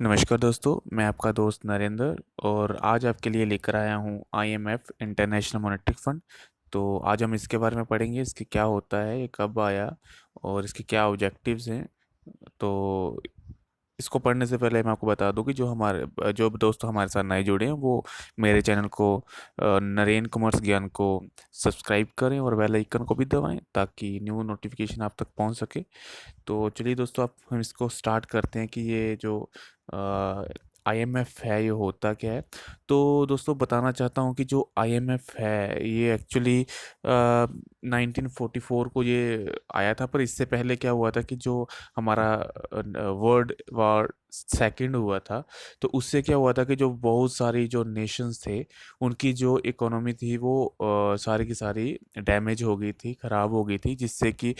नमस्कार दोस्तों, मैं आपका दोस्त नरेंद्र और आज आपके लिए लेकर आया हूँ आईएमएफ इंटरनेशनल मॉनेटरी फंड। तो आज हम इसके बारे में पढ़ेंगे, इसके क्या होता है, ये कब आया और इसके क्या ऑब्जेक्टिव्स हैं। तो इसको पढ़ने से पहले मैं आपको बता दूं कि जो दोस्त हमारे साथ नए जुड़े हैं वो मेरे चैनल को नरेन कॉमर्स ज्ञान को सब्सक्राइब करें और बेल आइकन को भी दबाएं ताकि न्यू नोटिफिकेशन आप तक पहुंच सके। तो चलिए दोस्तों, आप हम इसको स्टार्ट करते हैं कि ये जो आईएमएफ है ये होता क्या है। तो दोस्तों बताना चाहता हूँ कि जो आईएमएफ है ये एक्चुअली 1944 को ये आया था। पर इससे पहले क्या हुआ था कि जो हमारा वर्ल्ड वॉर सेकंड हुआ था, तो उससे क्या हुआ था कि जो बहुत सारी जो नेशंस थे उनकी जो इकोनॉमी थी वो सारी की सारी डैमेज हो गई थी, खराब हो गई थी, जिससे कि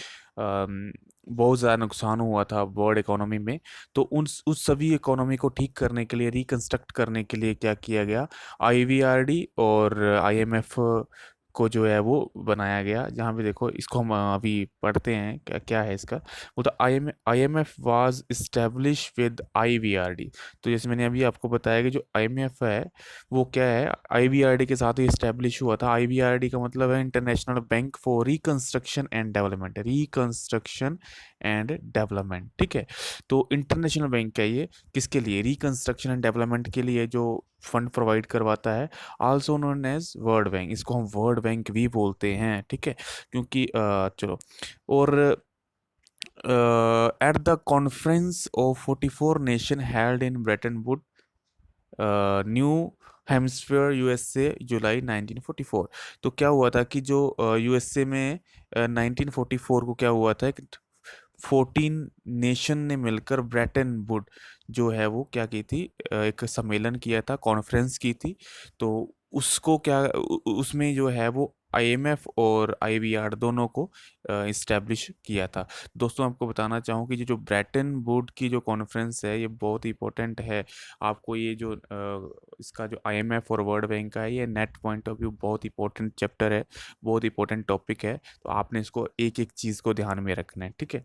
बहुत ज़्यादा नुकसान हुआ था वर्ल्ड इकोनॉमी में। तो उस सभी इकोनॉमी को ठीक करने के लिए, रिकंस्ट्रक्ट करने के लिए क्या किया गया, आईवीआरडी और आईएमएफ को जो है वो बनाया गया। जहाँ पे देखो, इसको हम अभी पढ़ते हैं क्या क्या है इसका। वो तो आईएमएफ वाज इस्टेब्लिश विद आईवीआरडी। तो जैसे मैंने अभी आपको बताया कि जो आईएमएफ है वो क्या है, आईवीआरडी के साथ ही इस्टेब्लिश हुआ था। आईवीआरडी का मतलब है international bank for reconstruction and development, reconstruction and development. ठीक है। तो इंटरनेशनल बैंक है ये, किसके लिए, रिकंस्ट्रक्शन एंड डेवलपमेंट के लिए जो फंड प्रोवाइड करवाता है। Also known as World Bank, इसको हम वर्ल्ड बैंक भी बोलते हैं। ठीक है। क्योंकि चलो, और at the conference of 44 nation held in Bretton Wood, new hemisphere USA, July 1944। तो क्या हुआ था कि जो यूएसए में 1944 को क्या हुआ था कि 14 नेशन ने मिलकर ब्रेटन वुड जो है वो क्या की थी, एक सम्मेलन किया था, कॉन्फ्रेंस की थी। तो उसको क्या उसमें जो है वो आईएमएफ और आईवीआर दोनों को इस्टेब्लिश किया था। दोस्तों आपको बताना चाहूँ कि ये जो ब्रेटन वुड की जो कॉन्फ्रेंस है ये बहुत इंपॉर्टेंट है। आपको ये जो इसका जो आईएमएफ और वर्ल्ड बैंक का है, ये नेट पॉइंट ऑफ व्यू बहुत इंपॉर्टेंट चैप्टर है, बहुत इंपॉर्टेंट टॉपिक है। तो आपने इसको एक एक चीज़ को ध्यान में रखना है। ठीक है।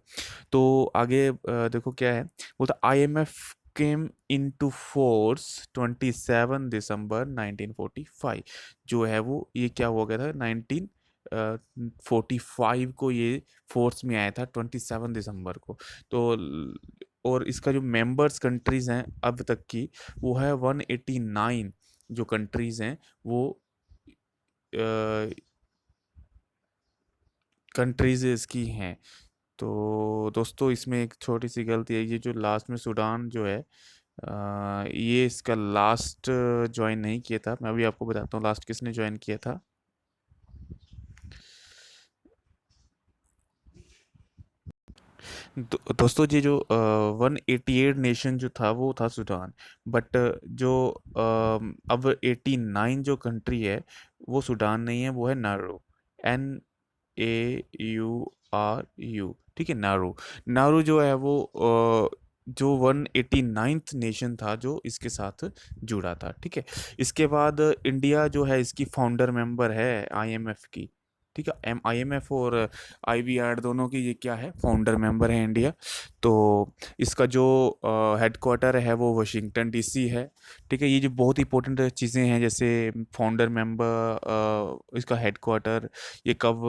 तो आगे देखो क्या है, बोलता आईएमएफ केम इनटू फोर्स 27 दिसंबर 1945। जो है वो ये क्या हो गया था, 1945 को ये फोर्स में आया था, 27 दिसंबर को। तो और इसका जो मेंबर्स कंट्रीज हैं अब तक की, वो है 189 जो कंट्रीज हैं वो कंट्रीज इसकी हैं। तो दोस्तों इसमें एक छोटी सी गलती है, ये जो लास्ट में सूडान जो है, ये इसका लास्ट ज्वाइन नहीं किया था। मैं अभी आपको बताता हूँ लास्ट किसने ज्वाइन किया था। दोस्तों ये जो 188 नेशन जो था वो था सूडान। बट जो अब 89 जो कंट्री है वो सूडान नहीं है, वो है नारू, NAURU। ठीक है, नारू। नारू जो है वो जो 189th नेशन था जो इसके साथ जुड़ा था। ठीक है। इसके बाद इंडिया जो है इसकी फाउंडर मेंबर है आईएमएफ की। ठीक है, आईएमएफ और आईवीआर दोनों की ये क्या है, फाउंडर मेंबर है इंडिया। तो इसका जो हेडक्वार्टर है वो वाशिंगटन डीसी है। ठीक है। ये जो बहुत इंपॉर्टेंट चीज़ें हैं, जैसे फाउंडर मेंबर, इसका हेडक्वार्टर, ये कब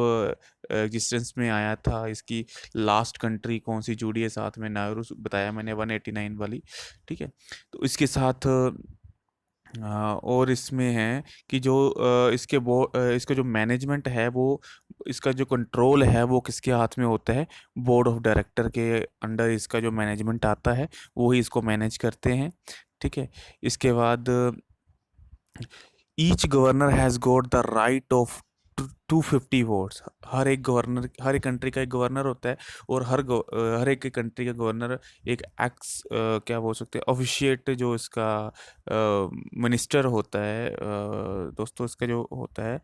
एग्जिस्टेंस में आया था, इसकी लास्ट कंट्री कौन सी जुड़ी है साथ में, नाउरू बताया मैंने 189 वाली। ठीक है। तो इसके साथ और इसमें है कि जो इसका जो मैनेजमेंट है वो, इसका जो कंट्रोल है वो किसके हाथ में होता है, बोर्ड ऑफ डायरेक्टर के अंडर इसका जो मैनेजमेंट आता है वो ही इसको मैनेज करते हैं। ठीक है। इसके बाद each governor has got the right of 250 votes. हर एक गवर्नर, हर एक कंट्री का एक गवर्नर होता है, और हर एक कंट्री का गवर्नर एक एक्स क्या बोल सकते हैं, ऑफिशिएट जो इसका मिनिस्टर होता है। दोस्तों इसका जो होता है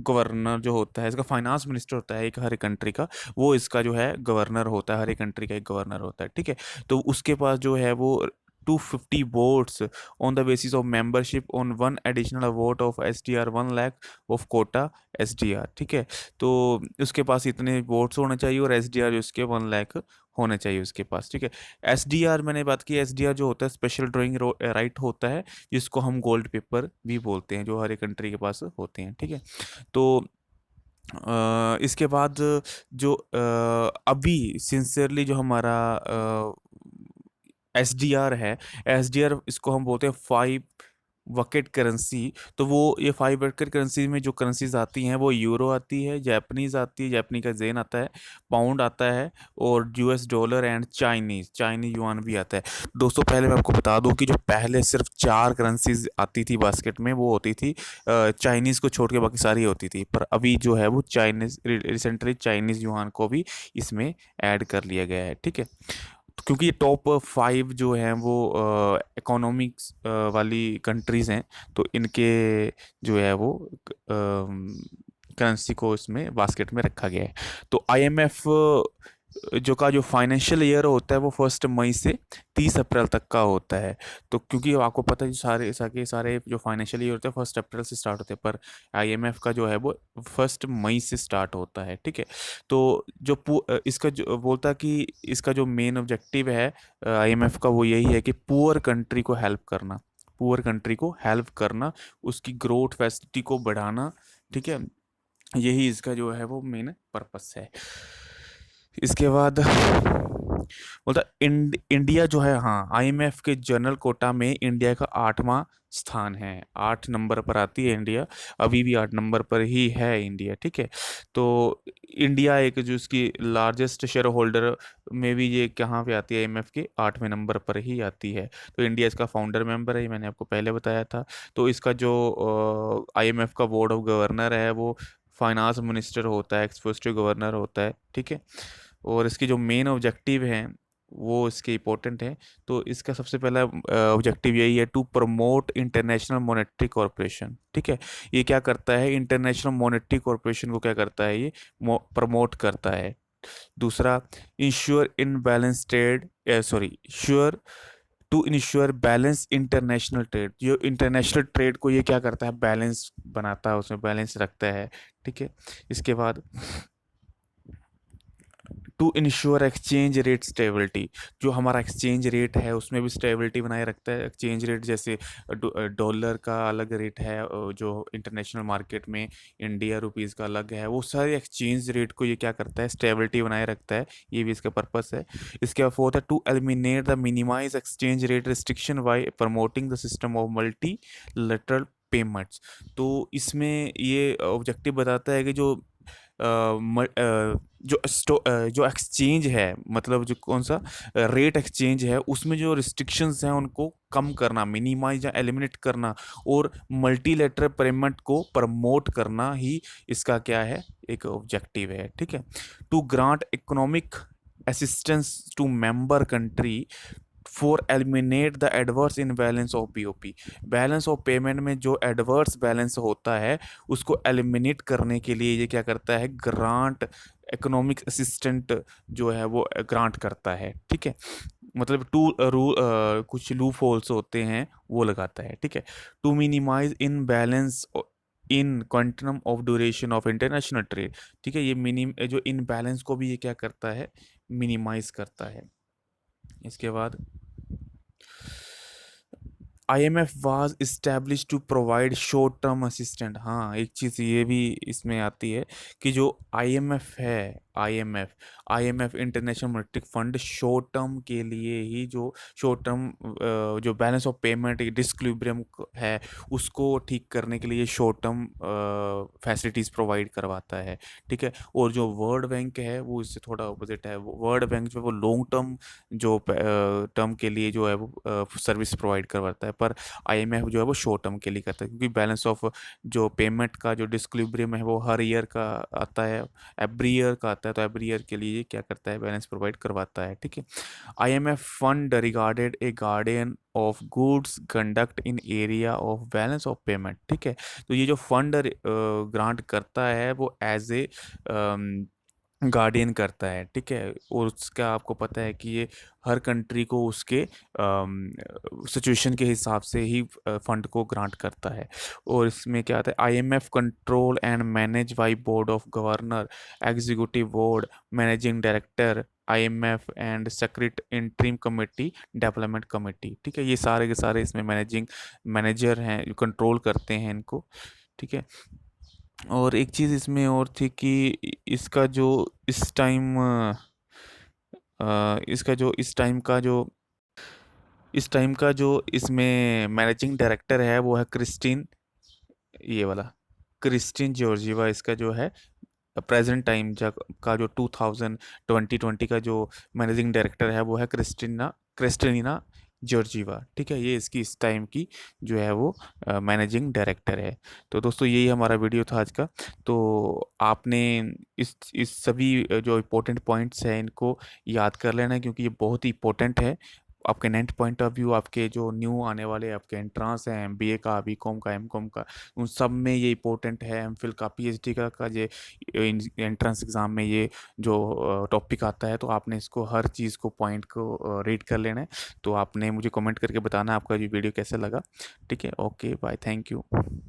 गवर्नर जो होता है, इसका फाइनेंस मिनिस्टर होता है एक हर एक कंट्री का, वो इसका जो है गवर्नर होता है, हर एक कंट्री का एक गवर्नर होता है। ठीक है। तो उसके पास जो है वो 250 votes on the basis of membership on one additional vote of SDR 1 lakh of Kota SDR। ठीक है। तो उसके पास इतने वोट्स होने चाहिए और SDR जो इसके 1 लाख होना चाहिए उसके पास, ठीक है। एसडीआर मैंने बात की, एसडीआर जो होता है स्पेशल ड्राइंग राइट होता है, जिसको हम गोल्ड पेपर भी बोलते हैं, जो हर एक कंट्री के पास होते हैं, ठीक है। तो इसके बाद जो अभी सिंसियरली जो हमारा एसडीआर है, एसडीआर इसको हम बोलते हैं फाइव वकेट करेंसी। तो वो ये फाइव वकेट करेंसी में जो करेंसीज आती हैं वो यूरो आती है, जापानीज आती है, जापानी का जेन आता है, पाउंड आता है, और US dollar and Chinese yuan भी आता है। दोस्तों पहले मैं आपको बता दूं कि जो पहले सिर्फ चार करेंसीज आती थी बास्केट में, वो होती थी चाइनीज को छोड़ के बाकी सारी होती थी, पर अभी जो है वो चाइनीज रिसेंटली चाइनीज युआन को भी इसमें ऐड कर लिया गया है, ठीक है। क्योंकि ये टॉप फाइव जो हैं वो इकोनॉमिक्स वाली कंट्रीज़ हैं, तो इनके जो है वो करेंसी को इसमें बास्केट में रखा गया है। तो आईएमएफ जो फाइनेंशियल ईयर होता है वो 1 मई से 30 अप्रैल तक का होता है। तो क्योंकि आपको पता है सारे जो फाइनेंशियल ईयर होते हैं 1 अप्रैल से स्टार्ट होते हैं, पर आईएमएफ का जो है वो 1 मई से स्टार्ट होता है, ठीक है। तो इसका जो बोलता है कि इसका जो मेन ऑब्जेक्टिव है आईएमएफ का, वो यही है कि पुअर कंट्री को हेल्प करना, पुअर कंट्री को हेल्प करना, उसकी ग्रोथ फैसिलिटी को बढ़ाना, ठीक है। यही इसका जो है वो मेन पर्पस है। इसके बाद बोलता इंडिया जो है, हाँ, आईएमएफ के जनरल कोटा में इंडिया का 8वां स्थान है, 8 नंबर पर आती है इंडिया, अभी भी 8 नंबर पर ही है इंडिया, ठीक है। तो इंडिया एक जो इसकी लार्जेस्ट शेयर होल्डर में भी ये कहाँ पे आती है, आईएमएफ के 8वें नंबर पर ही आती है। तो इंडिया इसका फाउंडर मेंबर है, ये मैंने आपको पहले बताया था। तो इसका जो आईएमएफ का बोर्ड ऑफ गवर्नर है वो फाइनेंस मिनिस्टर होता है, एक्सपोजिटिव गवर्नर होता है, ठीक है। और इसके जो मेन ऑब्जेक्टिव हैं वो इसके इम्पोर्टेंट हैं। तो इसका सबसे पहला ऑब्जेक्टिव यही है, to promote international monetary corporation, ठीक है। ये क्या करता है, इंटरनेशनल मॉनेटरी कॉरपोरेशन को क्या करता है, ये प्रमोट करता है। दूसरा, ensure in balance trade, sorry, sure to ensure balance international trade, जो इंटरनेशनल ट्रेड को ये क्या करता है, बैलेंस बनाता है, उसमें बैलेंस रखता है, ठीक है। इसके बाद to ensure exchange rate stability, जो हमारा एक्सचेंज रेट है उसमें भी स्टेबिलिटी बनाए रखता है। एक्सचेंज रेट जैसे डॉलर का अलग रेट है, जो इंटरनेशनल मार्केट में इंडिया रुपीज़ का अलग है, वो सारे एक्सचेंज रेट को ये क्या करता है, स्टेबिलिटी बनाए रखता है, ये भी इसका पर्पस है। इसके बाद फोर्थ है, to eliminate the minimize exchange rate restriction by promoting the system of multilateral payments. तो इसमें ये ऑब्जेक्टिव बताता है कि जो एक्सचेंज है, मतलब जो कौन सा रेट एक्सचेंज है, उसमें जो रिस्ट्रिक्शंस हैं उनको कम करना, मिनिमाइज या एलिमिनेट करना, और मल्टीलेटरल पेमेंट को प्रमोट करना ही इसका क्या है, एक ऑब्जेक्टिव है, ठीक है। To grant economic assistance to member country for eliminate the adverse in balance of BOP, balance of payment में जो एडवर्स बैलेंस होता है उसको एलिमिनेट करने के लिए ये क्या करता है, ग्रांट, इकोनॉमिक असिस्टेंट जो है वो ग्रांट करता है, ठीक है। मतलब कुछ लूप होल्स होते हैं वो लगाता है, ठीक है। To minimize in balance in quantum of duration of international trade, ठीक है। ये जो इन बैलेंस को भी ये क्या करता है, मिनिमाइज करता है। इसके बाद IMF was establish to provide short term assistant. हाँ, एक चीज़ ये भी इसमें आती है कि जो आईएमएफ है, IMF international monetary fund short term के लिए ही, जो शॉर्ट टर्म जो बैलेंस ऑफ पेमेंट डिसइक्विलिब्रियम है उसको ठीक करने के लिए शॉर्ट टर्म फैसिलिटीज़ प्रोवाइड करवाता है, ठीक है। और जो वर्ल्ड बैंक है वो इससे थोड़ा अपोजिट है, वर्ल्ड बैंक जो है वो लॉन्ग टर्म जो टर्म के लिए जो है वो सर्विस प्रोवाइड करवाता है, पर आईएमएफ जो है वो शॉर्ट टर्म के लिए करता है, क्योंकि बैलेंस ऑफ जो पेमेंट का जो डिस्क्विलिब्रियम है वो हर ईयर का आता है, एवरी ईयर का आता है, तो एवरी ईयर के लिए ये क्या करता है, बैलेंस प्रोवाइड करवाता है, ठीक है। IMF fund regarded A guardian of goods conduct in area of balance of payment, ठीक है। तो ये जो फंड ग्रांट करता है वो एज ए गार्डियन करता है, ठीक है। और उसका आपको पता है कि ये हर कंट्री को उसके सिचुएशन के हिसाब से ही फंड को ग्रांट करता है। और इसमें क्या आता है, IMF control and manage by board of governor, executive board, managing director, IMF and secret interim committee development committee. ठीक है, ये सारे के सारे इसमें मैनेजर हैं जो कंट्रोल करते हैं इनको। ठीक है। और एक चीज़ इसमें और थी कि इसका जो इस टाइम इसका जो इस टाइम का जो इसमें मैनेजिंग डायरेक्टर है वो है क्रिस्टीन, ये वाला क्रिस्टीन जॉर्जिवा इसका जो है प्रेजेंट टाइम का जो 2020 का जो मैनेजिंग डायरेक्टर है वो है क्रिस्टिना जॉर्जिवा। ठीक है, ये इसकी इस टाइम की जो है वो मैनेजिंग डायरेक्टर है। तो दोस्तों यही हमारा वीडियो था आज का। तो आपने इस सभी जो इम्पोर्टेंट पॉइंट्स हैं इनको याद कर लेना है, क्योंकि ये बहुत ही इंपॉर्टेंट है आपके नेट पॉइंट ऑफ व्यू। आपके जो न्यू आने वाले आपके एंट्रांस हैं, MBA का, BCom का, MCom का, उन सब में ये इंपॉर्टेंट है। MPhil का, PhD का ये एंट्रेंस एग्ज़ाम में ये जो टॉपिक आता है, तो आपने इसको हर चीज़ को पॉइंट को रीड कर लेना है। तो आपने मुझे कमेंट करके बताना है आपका ये वीडियो कैसे लगा। ठीक है, ओके बाय, थैंक यू।